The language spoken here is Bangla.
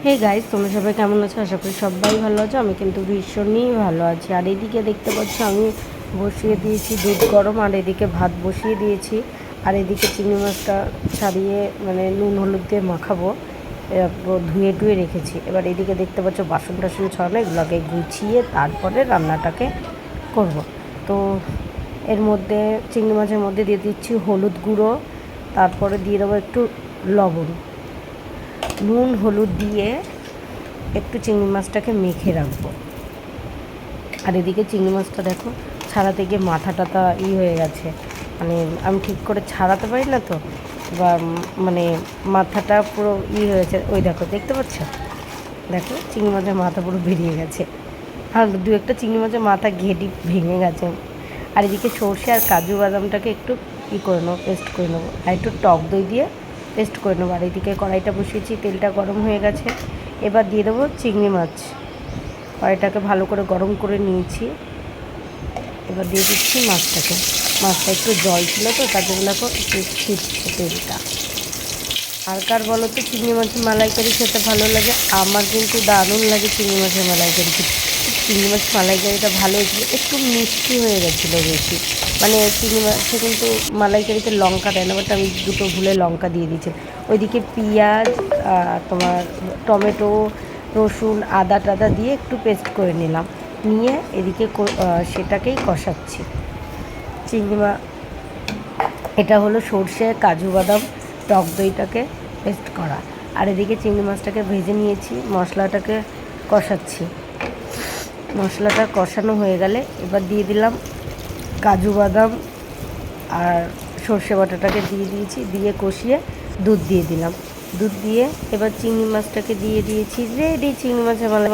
হে গাইস, তোমরা সবাই কেমন আছো? আশা করি সবাই ভালো আছো। আমি কিন্তু ভীষণই ভালো আছি। আর এদিকে দেখতে পাচ্ছ আমি বসিয়ে দিয়েছি দুধ গরম, আর এদিকে ভাত বসিয়ে দিয়েছি। আর এদিকে চিংড়ি মাছটা ছাড়িয়ে মানে নুন হলুদ দিয়ে মাখাবো, ধুয়ে টুয়ে রেখেছি। এবার এদিকে দেখতে পাচ্ছ বাসন টাসন ছড়ানো, এগুলোকে গুছিয়ে তারপরে রান্নাটাকে করব। তো এর মধ্যে চিংড়ি মাছের মধ্যে দিয়ে দিচ্ছি হলুদ গুঁড়ো, তারপরে দিয়ে দেবো একটু লবণ, নুন হলুদ দিয়ে একটু চিংড়ি মাছটাকে মেখে রাখবো। আর এদিকে চিংড়ি মাছটা দেখো ছাড়াতে গিয়ে মাথা টাথা হয়ে গেছে, মানে আমি ঠিক করে ছাড়াতে পারি না তো, বা মানে মাথাটা পুরো হয়েছে। ওই দেখো, দেখতে পাচ্ছ? দেখো চিংড়ি মাছের মাথা পুরো বেরিয়ে গেছে, আর দু একটা চিংড়ি মাছের মাথা ঘেঁটি ভেঙে গেছে। আর এদিকে সর্ষে আর কাজু বাদামটাকে একটু করে নেবো, পেস্ট করে নেবো, আর একটু টক দই দিয়ে পেস্ট করে নেবো। আর এদিকে কড়াইটা বসিয়েছি, তেলটা গরম হয়ে গেছে। এবার দিয়ে দেবো চিংড়ি মাছ। কড়াইটাকে ভালো করে গরম করে নিয়েছি। এবার দিয়ে দিচ্ছি মাছটা একটু জল ছিল তো তার জন্য দেখো একটু ছিটছে তেলটা। আর কার বলো তো চিংড়ি মাছের মালাইকারি খেতে ভালো লাগে? আমার কিন্তু দারুণ লাগে চিংড়ি মাছের মালাইকারি খেতে। চিংড়ি মাছ মালাইকারিটা ভালো হয়েছিল, একটু মিষ্টি হয়ে গেছিলো বেশি। মানে চিংড়ি মাছে কিন্তু মালাইকারিতে লঙ্কা দেয় না, বাট আমি দুটো ভুলে লঙ্কা দিয়ে দিয়েছি। ওইদিকে পেঁয়াজ, তোমার টমেটো, রসুন, আদা টাদা দিয়ে একটু পেস্ট করে নিলাম, নিয়ে এদিকে সেটাকেই কষাচ্ছি। এটা হলো সর্ষে কাজু বাদাম টক দইটাকে পেস্ট করা। আর এদিকে চিংড়ি মাছটাকে ভেজে নিয়েছি, মশলাটাকে কষাচ্ছি। মশলাটা কষানো হয়ে গেলে এবার দিয়ে দিলাম কাজু বাদাম আর সর্ষে বাটাটাকে দিয়ে দিয়েছি, দিয়ে কষিয়ে দুধ দিয়ে দিলাম। দুধ দিয়ে এবার চিংড়ি মাছটাকে দিয়ে দিয়েছি। রেডি চিংড়ি মাছের মালাই।